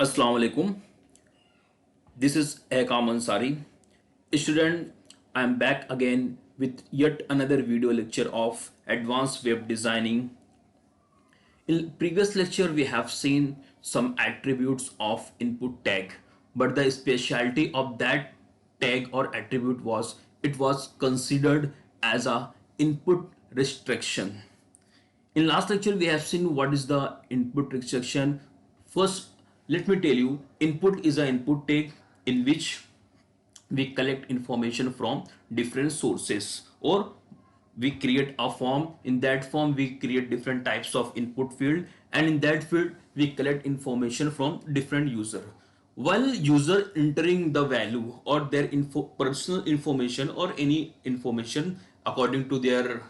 Assalamu alaikum. This is Ehkam Ansari. Student, I am back again with yet another video lecture of advanced web designing. In previous lecture, we have seen some attributes of input tag, but the specialty of that tag or attribute was it was considered as a input restriction. In last lecture, we have seen what is the input restriction. First, let me tell you, input is an input tag in which we collect information from different sources, or we create a form. In that form we create different types of input field, and in that field we collect information from different user. While user entering the value or their personal information or any information according to their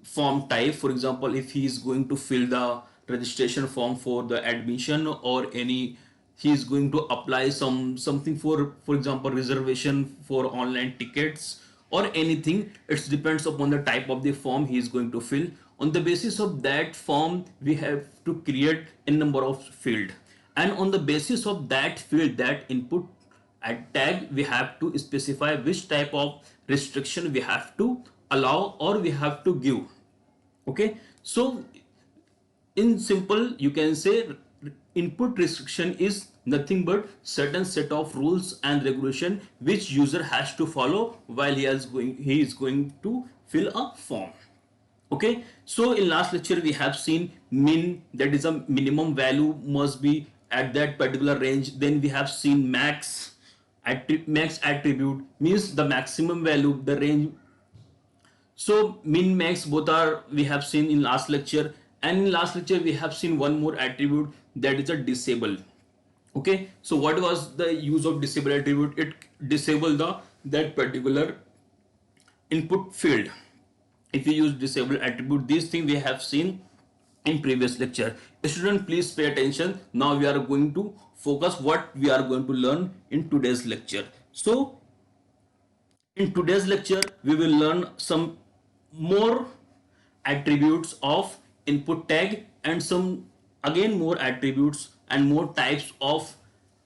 form type, for example, if he is going to fill the registration form for the admission, or any he is going to apply something for example reservation for online tickets or anything, it depends upon the type of the form he is going to fill. On the basis of that form we have to create a number of field, and on the basis of that field, that input at tag, we have to specify which type of restriction we have to allow or we have to give. Okay, so in simple you can say input restriction is nothing but certain set of rules and regulation which user has to follow while he is going to fill a form. Okay, so in last lecture we have seen min, that is a minimum value must be at that particular range. Then we have seen max. Max attribute means the maximum value, the range. So min max both are we have seen in last lecture, and in last lecture we have seen one more attribute, that is a disable. Okay, so what was the use of disable attribute? It disable the that particular input field. If you use disable attribute, these things we have seen in previous lecture. Student, please pay attention. Now we are going to focus what we are going to learn in today's lecture. So in today's lecture we will learn some more attributes of input tag, and some again more attributes and more types of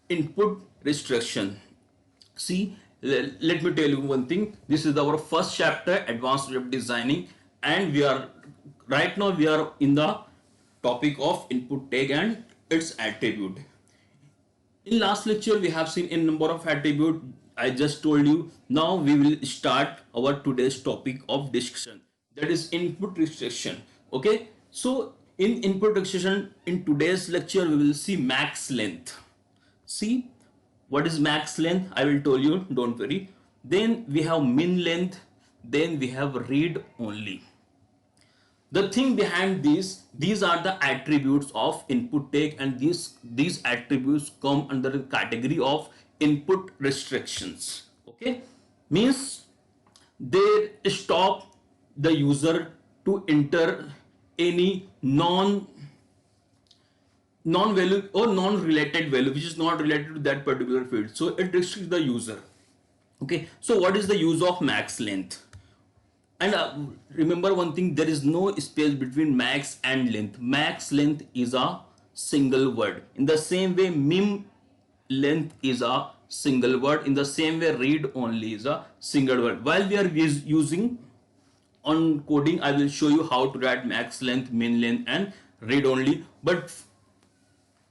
input restriction. See, let me tell you one thing. This is our first chapter, advanced web designing, and right now we are in the topic of input tag and its attribute. In last lecture we have seen a number of attribute. I just told you. Now we will start our today's topic of discussion, that is input restriction. Okay, so in input restriction in today's lecture we will see max length. See, what is max length? I will tell you, don't worry. Then we have min length, then we have read only. The thing behind these are the attributes of input tag, and these attributes come under the category of input restrictions. Okay, means they stop the user to enter any non value or non related value which is not related to that particular field, so it restricts the user. Okay, so what is the use of max length? And remember one thing, there is no space between max and length. Max length is a single word. In the same way min length is a single word. In the same way read only is a single word. While we are using on coding, I will show you how to write max length, min length and read only, but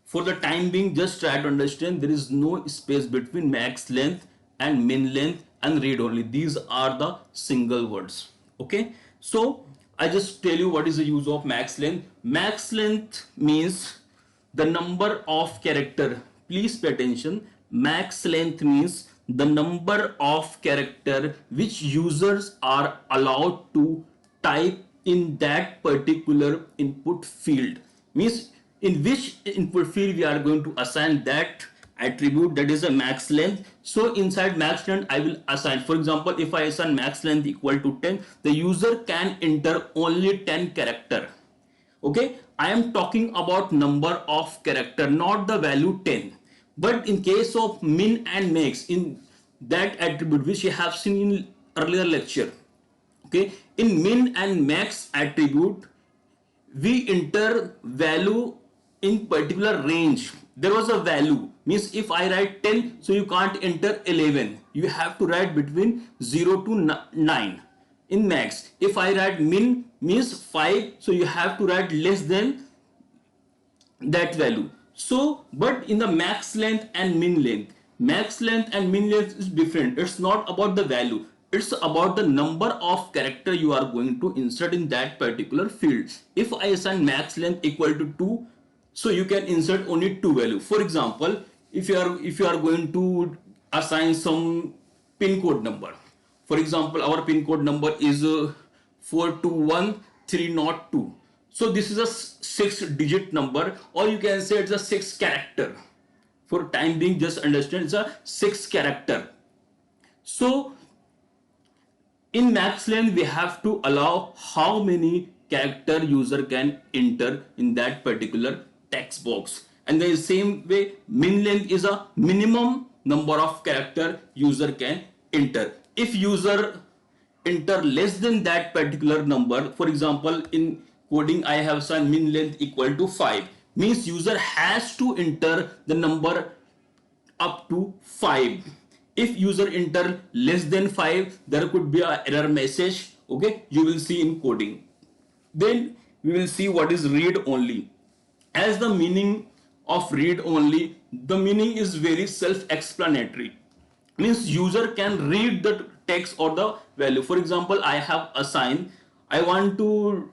for the time being just try to understand there is no space between max length and min length and read only. These are the single words. Okay, so I just tell you what is the use of max length. Max length means the number of character. Please pay attention. Max length means the number of character which users are allowed to type in that particular input field. Means in which input field we are going to assign that attribute, that is a max length. So inside max length I will assign, for example, if I assign max length equal to 10, the user can enter only 10 character. Okay, I am talking about number of character, not the value 10. But in case of min and max, in that attribute which you have seen in earlier lecture, okay, in min and max attribute we enter value in particular range. There was a value, means if I write 10, so you can't enter 11, you have to write between 0 to 9 in max. If I write min means 5, so you have to write less than that value. So but in the max length and min length, max length and min length is different. It's not about the value, it's about the number of character you are going to insert in that particular field. If I assign max length equal to 2, so you can insert only two value. For example, if you are going to assign some pin code number, for example our pin code number is 421302. So this is a 6 digit number, or you can say it's a 6 character. For time being, just understand it's a 6 character. So in max length we have to allow how many character user can enter in that particular text box, and the same way min length is a minimum number of character user can enter. If user enter less than that particular number, for example in coding I have assigned min length equal to 5, means user has to enter the number up to 5. If user enter less than 5, there could be an error message, okay, you will see in coding. Then we will see what is read only. As the meaning of read only, the meaning is very self-explanatory, means user can read the text or the value. For example, I have assigned, I want to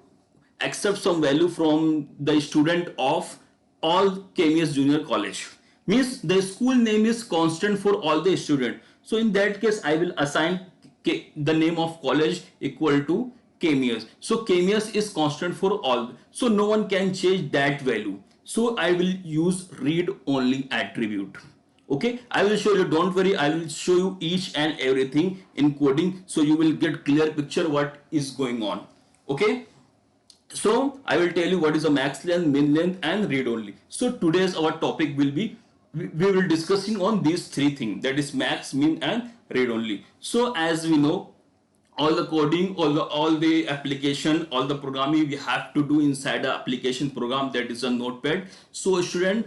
accept some value from the student of all KMS Junior College, means the school name is constant for all the student. So in that case I will assign the name of college equal to KMS. So KMS is constant for all, so no one can change that value. So I will use read only attribute. Okay, I will show you, don't worry, I will show you each and everything in coding, so you will get clear picture what is going on. Okay, so I will tell you what is a max length, min length and read only. So today's our topic will be, we will discussing on these three things, that is max, min and read only. So as we know, all the coding, all the application, all the programming we have to do inside the application program, that is a notepad. So student,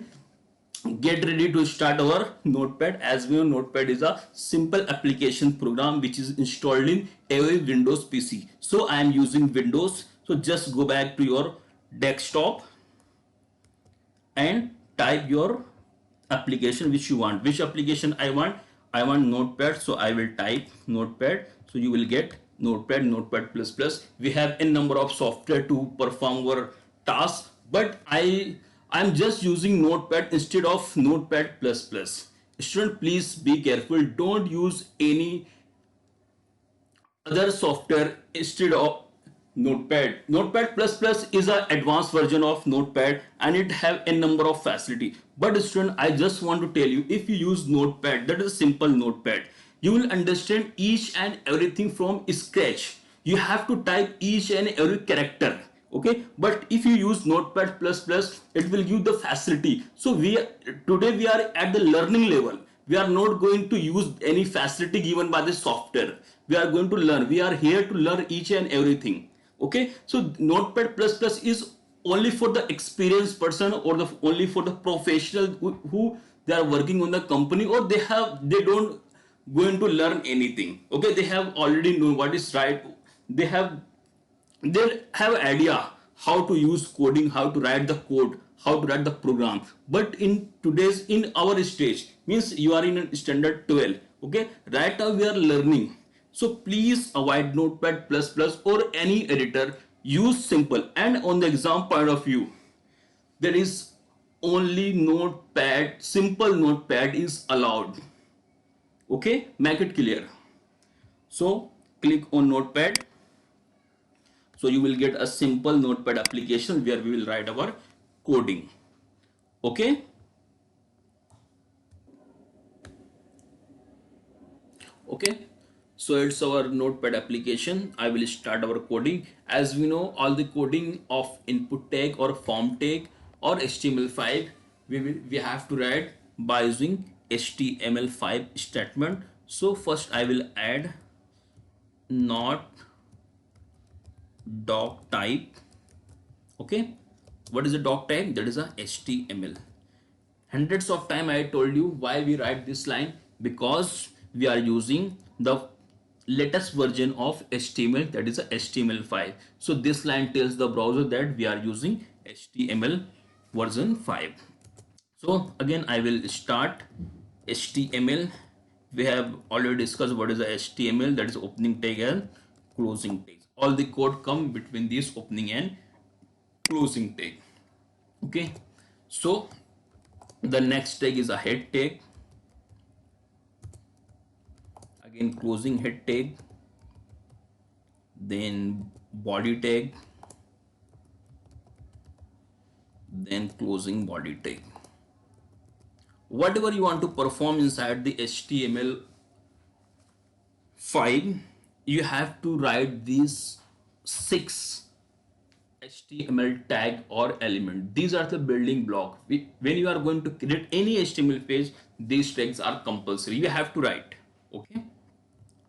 get ready to start our notepad. As we know, notepad is a simple application program which is installed in every Windows PC. So I am using Windows, so just go back to your desktop and type your application which you want. Which application I want? I want notepad, so I will type notepad. So you will get notepad, notepad plus plus. We have a number of software to perform our tasks, but I'm just using notepad instead of notepad plus plus. Student, please be careful, don't use any other software instead of notepad. Notepad plus plus is an advanced version of notepad and it have a number of facility. But student, I just want to tell you, if you use notepad, that is a simple notepad, you will understand each and everything from scratch. You have to type each and every character, okay. But if you use notepad plus plus, it will give the facility. So today we are at the learning level, we are not going to use any facility given by the software. We are going to learn, we are here to learn each and everything, okay. So notepad plus plus is only for the experienced person, or only for the professional who they are working on the company, or they don't going to learn anything, okay. They have already know what is right, they have idea how to use coding, how to write the code, how to write the program. But in our stage, means you are in standard 12, okay, right now we are learning. So please avoid notepad plus plus or any editor, use simple. And on the exam point of view, there is only notepad, simple notepad is allowed, okay. Make it clear. So click on notepad, so you will get a simple notepad application where we will write our coding, okay. Okay, so it's our notepad application. I will start our coding. As we know, all the coding of input tag or form tag or HTML5 we have to write by using HTML5 statement. So first I will add not doc type, okay. What is a doc type? That is a HTML. Hundreds of time I told you why we write this line, because we are using the latest version of HTML, that is a HTML5. So this line tells the browser that we are using HTML version 5. So again I will start HTML. We have already discussed what is a HTML, that is opening tag and closing tag. All the code come between this opening and closing tag. Okay, so the next tag is a head tag, again closing head tag, then body tag, then closing body tag. Whatever you want to perform inside the HTML5, you have to write these 6 HTML tag or element. These are the building block. When you are going to create any HTML page, these tags are compulsory. You have to write. Okay.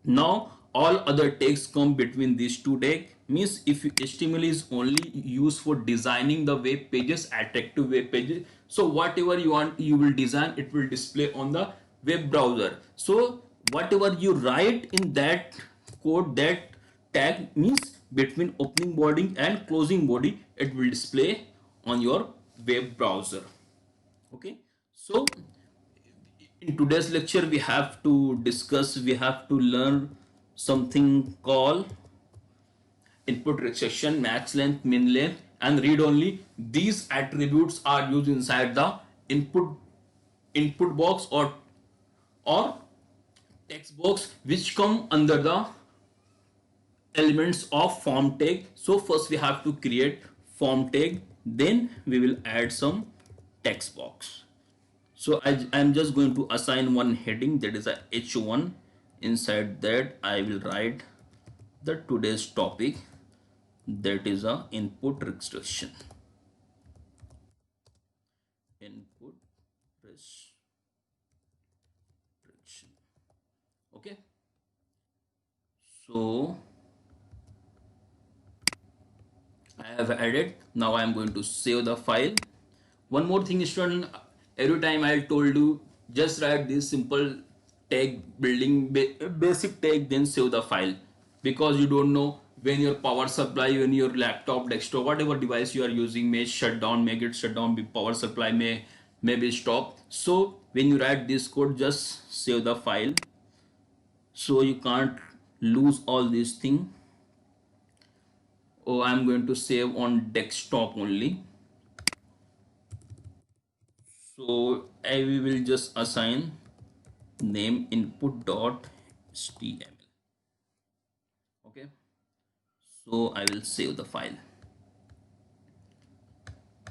Now all other tags come between these two tags. Means if HTML is only used for designing the web pages, attractive web pages, so whatever you want, you will design, it will display on the web browser. So whatever you write in that code, that tag means between opening body and closing body, it will display on your web browser. Okay, so in today's lecture we have to discuss, we have to learn something called input restriction, max length, min length, and read only. These attributes are used inside the input box or text box, which come under the elements of form tag. So first we have to create form tag, then we will add some text box. So I'm just going to assign one heading, that is a H1. Inside that I will write the today's topic, that is a input restriction. Input restriction. Okay. So I have added. Now I am going to save the file. One more thing, student, every time I told you just write this simple tag building basic tag, then save the file, because you don't know when your power supply, when your laptop, desktop, whatever device you are using may shut down, may get shut down, power supply may be stopped. So when you write this code, just save the file, so you can't lose all these thing. Oh, I'm going to save on desktop only. So we will just assign name input.html. Okay, so I will save the file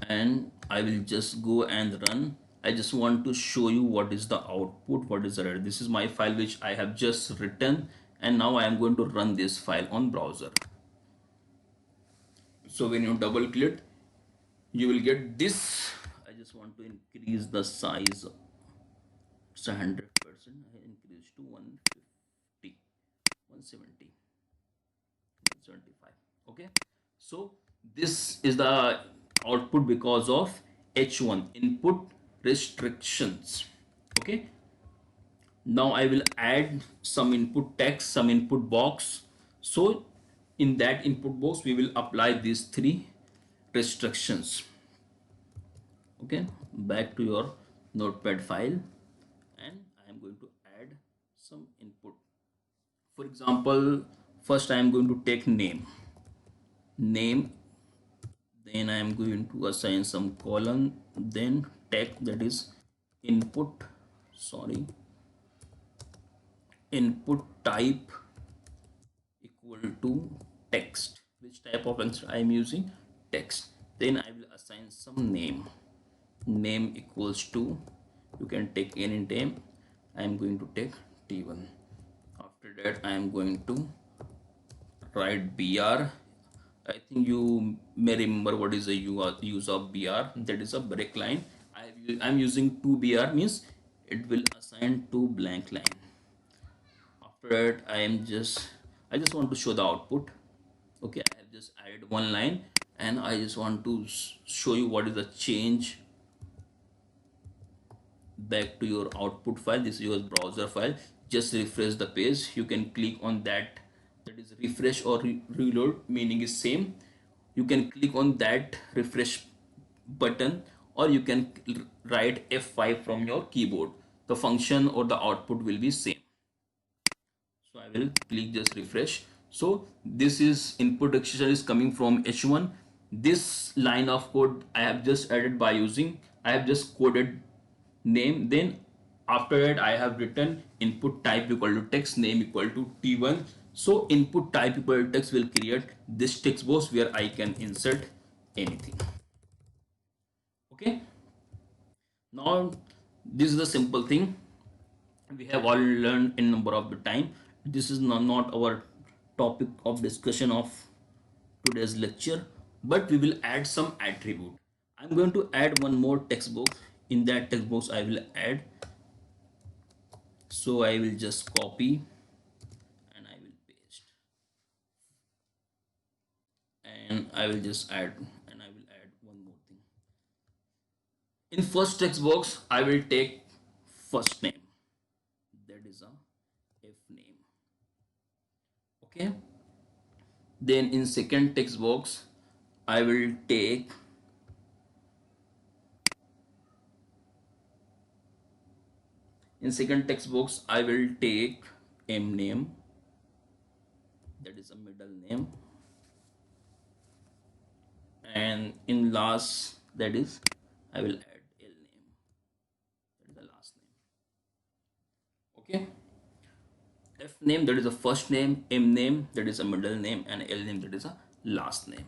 and I will just go and run. I just want to show you what is the output, what is the error. This is my file which I have just written, and now I am going to run this file on browser. So when you double click, you will get this. I just want to increase the size. It's 100%. I increase to 150, 170, 175. Okay, so this is the output because of H1, input restrictions. Okay, now I will add some input text, some input box. So in that input box we will apply these 3 restrictions. Okay, back to your notepad file, and I am going to add some input. For example, first I am going to take name, then I am going to assign some colon, then tag, that is input, input type equal to text. Which type of answer I am using? Text. Then I will assign some name equals to, you can take any name, I am going to take T1. After that I am going to write BR. I think you may remember what is the use of BR, that is a break line. I'm using 2BR, means it will assign to blank line. After that I just want to show the output. Okay, I have just added one line and I just want to show you what is the change back to your output file. This is your browser file. Just refresh the page. You can click on that, that is refresh or reload, meaning is same. You can click on that refresh button, or you can write F5 from your keyboard. The function or the output will be same. So I will click just refresh. So this is input exception is coming from H1. This line of code I have just added by using, I have just coded name, then after that I have written input type equal to text, name equal to T1. So input type equal to text will create this text box where I can insert anything. Okay, now this is the simple thing we have all learned in number of the time. This is not our topic of discussion of today's lecture, but we will add some attribute. I'm going to add one more text box. In that text box I will add, so I will just copy and I will paste, and I will just add, and I will add one more thing. In first text box I will take first name, that is a F name. Okay, then in second text box I will take I will take M name, that is a middle name, and in last, that is I will add L name, that is the last name. Okay, F name, that is a first name, M name, that is a middle name, and L name, that is a last name.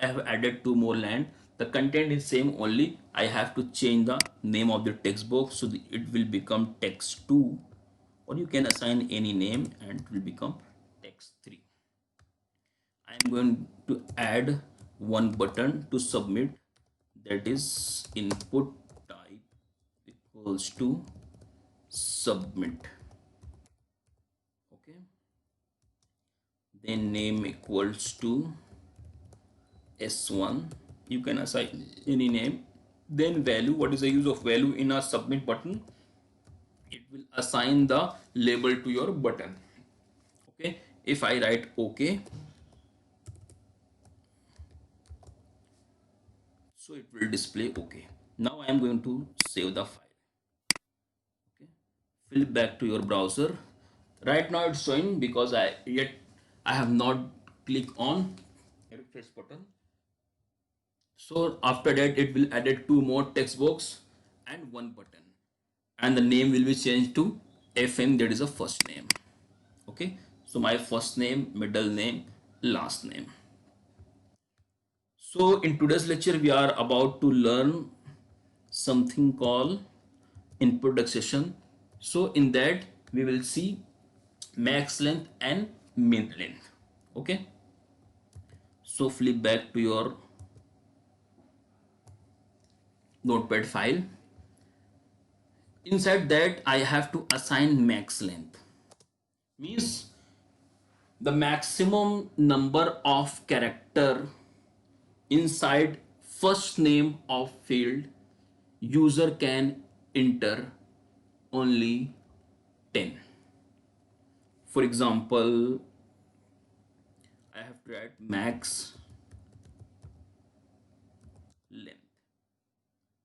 I have added two more line. The content is same, only I have to change the name of the text box, so it will become text2, or you can assign any name and it will become text3. I am going to add one button to submit, that is input type equals to submit. Okay, then name equals to S1. You can assign any name. Then value, what is the use of value in a submit button? It will assign the label to your button. Okay, if I write OK, so it will display OK. Now I am going to save the file. Okay, flip back to your browser. Right now it's showing because I have not clicked on refresh button. So after that it will added two more text box and one button, and the name will be changed to FM, that is a first name. Okay, so my first name, middle name, last name. So in today's lecture we are about to learn something called input accession. So in that we will see max length and min length. Okay, so flip back to your notepad file. Inside that I have to assign max length, means the maximum number of character inside first name of field user can enter only 10. For example, I have to add max length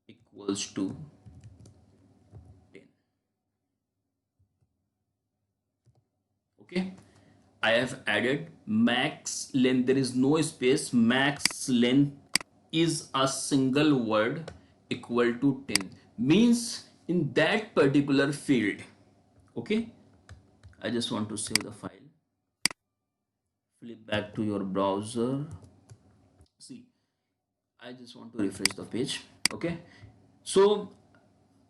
equals to 10. Okay, I have added max length, there is no space, max length is a single word equal to 10, means in that particular field. Okay, I just want to save the file. Flip back to your browser. See, I just want to refresh the page. Okay, so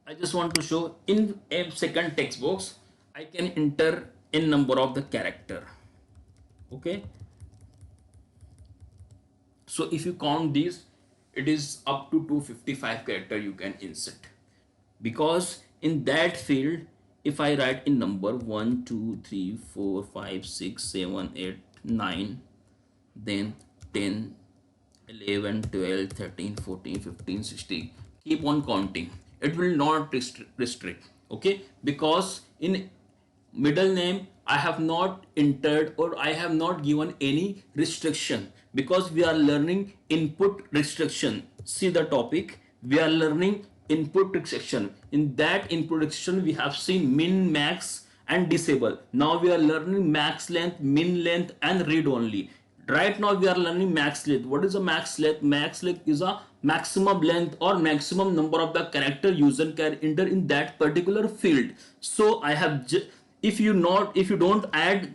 I just want to show in a second text box I can enter in number of the character. Okay, so if you count these, it is up to 255 character you can insert, because in that field if I write in number 1 2 3 4 5 6 7 8 9, then 10 11, 12, 13, 14, 15, 16. Keep on counting. It will not restrict. Okay, because in middle name I have not entered or I have not given any restriction, because we are learning input restriction. See the topic, we are learning input restriction. In that input restriction we have seen min, max and disable. Now we are learning max length, min length and read only. Right now we are learning max length. What is a max length? Max length is a maximum length or maximum number of the character user can enter in that particular field. So I have if you don't add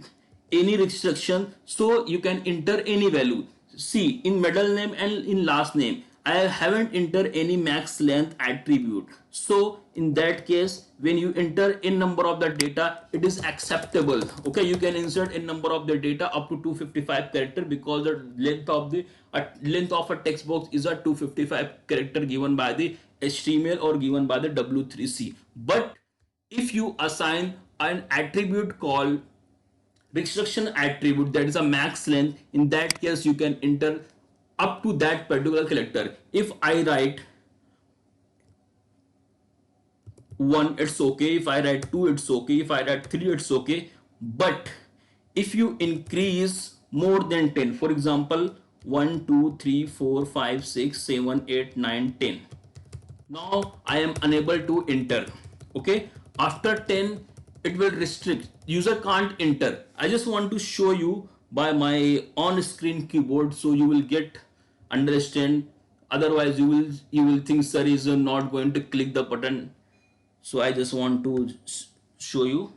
any restriction, so you can enter any value. See, in middle name and in last name I haven't entered any max length attribute. So in that case, when you enter in number of the data, it is acceptable. Okay, you can insert in number of the data up to 255 character, because the length of a text box is a 255 character given by the HTML or given by the W3C. But if you assign an attribute called restriction attribute, that is a max length, in that case you can enter up to that particular character. If I write 1, it's okay. If I write 2, it's okay. If I write 3, it's okay. But if you increase more than 10, for example 1, 2, 3, 4, 5, 6, 7, 8, 9, 10, now I am unable to enter. Okay, after 10 it will restrict, user can't enter. I just want to show you by my on screen keyboard, so you will get understand. Otherwise you will think sir is not going to click the button. So I just want to show you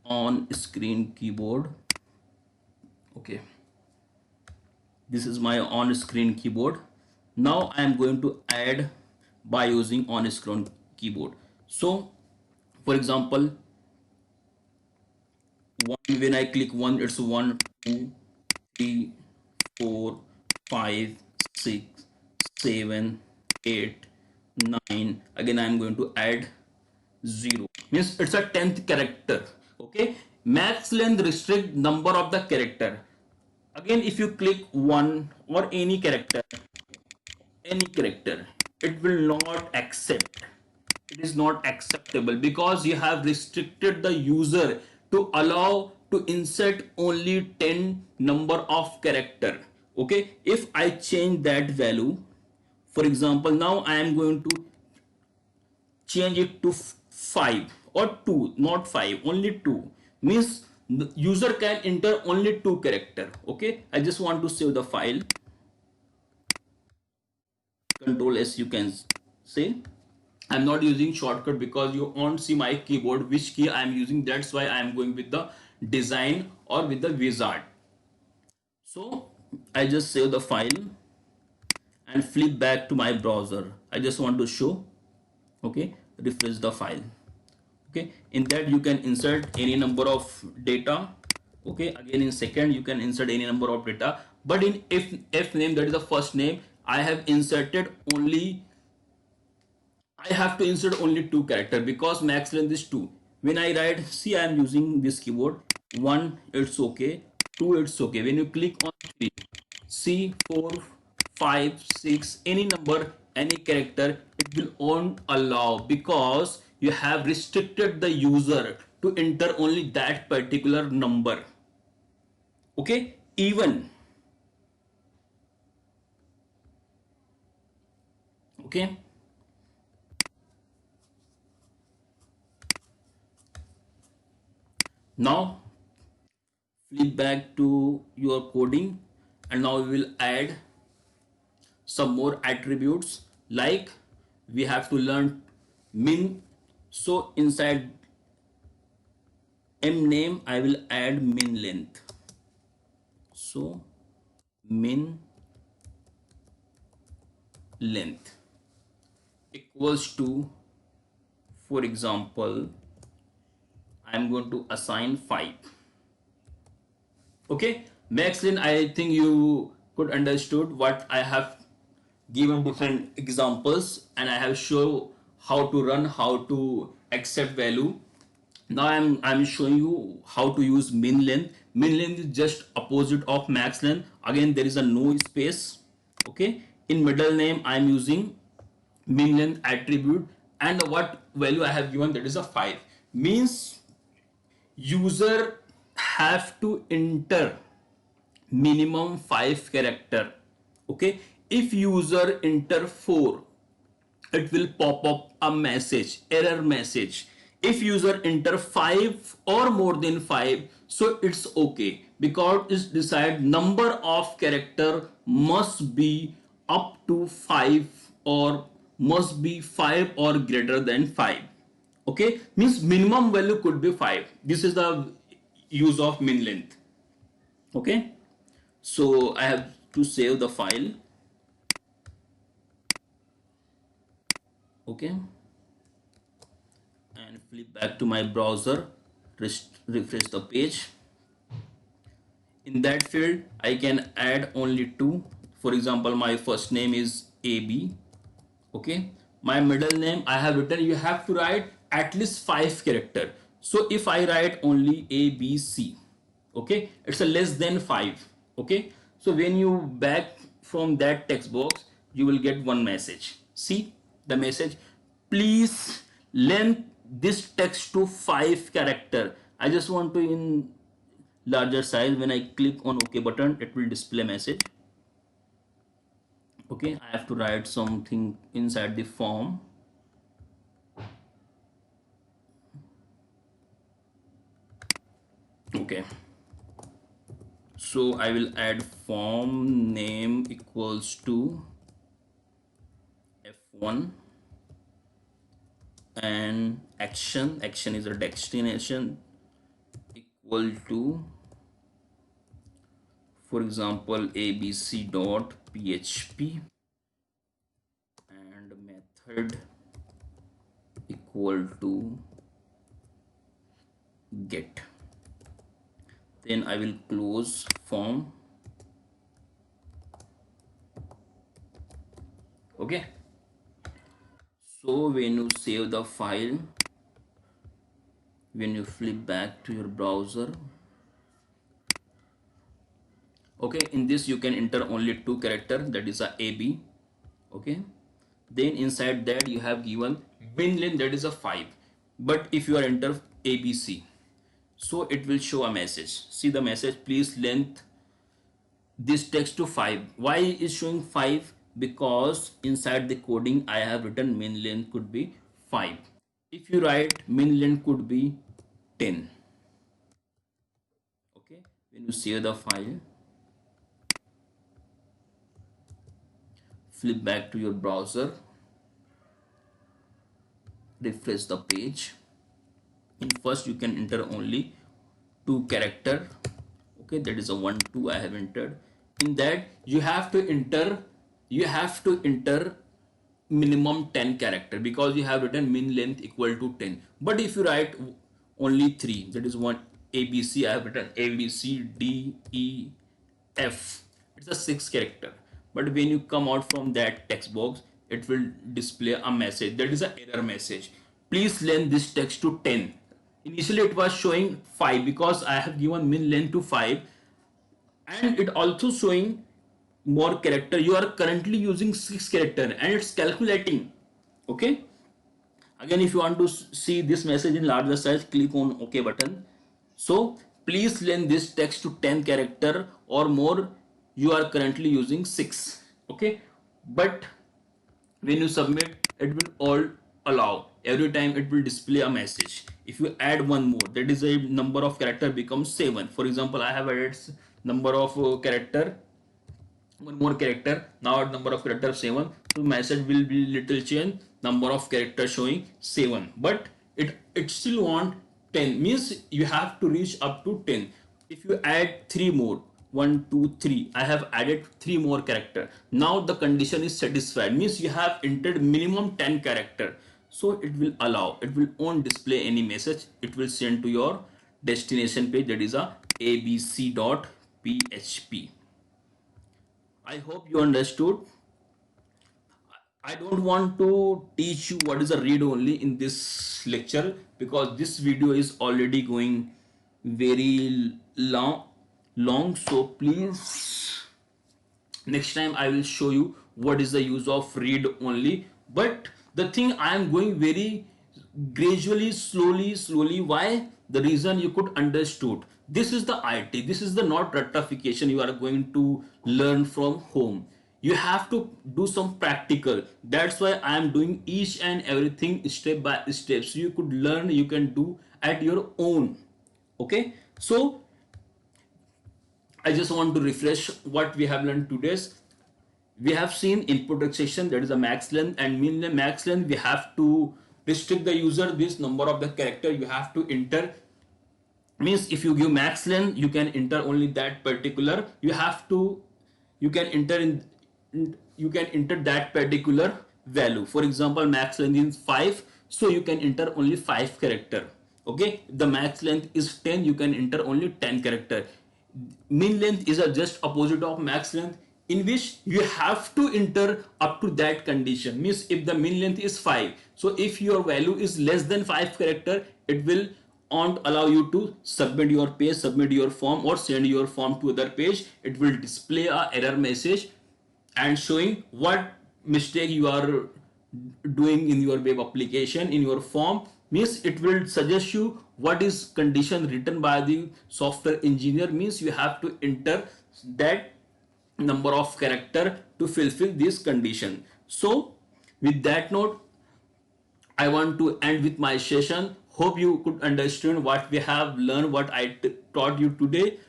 on screen keyboard. Okay, this is my on screen keyboard. Now I am going to add by using on screen keyboard. So for example, when I click 1, it's 1, 2, 3, 4, 5, 6, 7, 8, 9. Again I am going to add 0, means it's a 10th character. Okay, max length restrict number of the character. Again, if you click 1 or any character, it will not accept. It is not acceptable, because you have restricted the user to allow to insert only 10 number of character. Okay, if I change that value, for example, now I am going to change it to 5 or 2, not 5, only 2, means the user can enter only 2 character. Okay, I just want to save the file. Control S, you can say. I'm not using shortcut because you won't see my keyboard which key I'm using. That's why I'm going with the design or with the wizard. So I just save the file and flip back to my browser. I just want to show. Okay, refresh the file. Okay, in that you can insert any number of data. Okay, again in second you can insert any number of data, but in f name, that is the first name, I have inserted only, I have to insert only 2 character, because max length is 2. When I write, see, I am using this keyboard. 1, it's okay. 2, it's okay. When you click on 3, see, 4, 5, 6, any number, any character, it will won't allow, because you have restricted the user to enter only that particular number. Okay, even. Okay. Now flip back to your coding, and now we will add some more attributes, like we have to learn min. So inside m name I will add min length. So min length equals to, for example, I am going to assign 5. Okay, max length, I think you could understood what I have given different examples, and I have shown how to run, how to accept value. Now I'm showing you how to use min length. min length is just opposite of max length. Again, there is a no space. Okay, in middle name I am using min length attribute, and what value I have given, that is a 5. Means user have to enter minimum 5 character. Okay, if user enter 4, it will pop up a message, error message. If user enter 5 or more than 5, so it's okay, because it's decide number of character must be up to 5 or must be 5 or greater than 5. Okay, means minimum value could be 5. This is the use of min length. Okay, so I have to save the file. Okay, and flip back to my browser, refresh the page. In that field I can add only 2. For example, my first name is AB. Okay, my middle name I have written, you have to write at least 5 character. So if I write only ABC, okay, it's a less than 5. Okay, so when you back from that text box, you will get one message. See the message, please length this text to 5 character. I just want to in larger size. When I click on OK button, it will display message. Okay, I have to write something inside the form. Okay, so I will add form name equals to F1, and action is a destination, equal to, for example, abc dot php, and method equal to get. Then I will close form. Okay, so when you save the file, when you flip back to your browser, okay, in this you can enter only 2 character, that is a AB. Okay, then inside that you have given min length, that is a 5. But if you are enter ABC, so it will show a message. See the message, please length this text to 5. Why is showing 5? Because inside the coding I have written min length could be 5. If you write min length could be 10. Okay, when you save the file, flip back to your browser, refresh the page. In first you can enter only 2 character. Okay, that is a 1 2 I have entered. In that you have to enter minimum 10 character, because you have written min length equal to 10. But if you write only 3, that is one ABC, I have written ABCDEF, it's a 6 character. But when you come out from that text box, it will display a message, that is an error message, please length this text to 10. Initially it was showing 5 because I have given min length to 5, and it also showing more character. You are currently using 6 character and it's calculating. Okay, again if you want to see this message in larger size, click on OK button. So please length this text to 10 character or more, you are currently using 6. Okay, but when you submit, it will all allow, every time it will display a message. If you add one more, that is a number of character becomes 7. For example, I have added number of character, one more character, now number of character 7, so message will be little change, number of character showing 7, but it still want 10, means you have to reach up to 10. If you add 3 more, 1 2 3, I have added 3 more character, now the condition is satisfied, means you have entered minimum 10 character. So it will allow, it will won't display any message, it will send to your destination page, that is a abc.php. I hope you understood. I don't want to teach you what is a read only in this lecture, because this video is already going very long, so please next time I will show you what is the use of read only. But the thing I am going very gradually, slowly. Why? The reason you could understood. This is the IT. This is the not ratification you are going to learn from home. You have to do some practical. That's why I am doing each and everything step by step. So you could learn, you can do at your own. Okay. So I just want to refresh what we have learned today. We have seen input section, that is a max length and min length. Max length, we have to restrict the user this number of the character you have to enter. Means if you give max length, you can enter only that particular. You can enter you can enter that particular value. For example, max length is 5, so you can enter only 5 character. Okay, the max length is 10, you can enter only 10 character. Min length is a just opposite of max length, in which you have to enter up to that condition. Means if the min length is 5, so if your value is less than 5 character, it will not allow you to submit your page, submit your form, or send your form to other page. It will display a error message and showing what mistake you are doing in your web application, in your form. Means it will suggest you what is condition written by the software engineer. Means you have to enter that number of character to fulfill this condition. So with that note, I want to end with my session. Hope you could understand what we have learned, what I taught you today.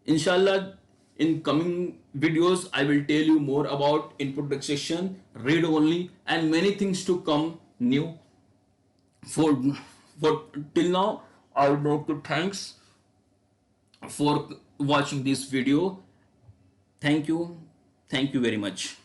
Inshallah, in coming videos, I will tell you more about input section, read only, and many things to come new. For, for till now, I would like to thanks for watching this video. Thank you very much.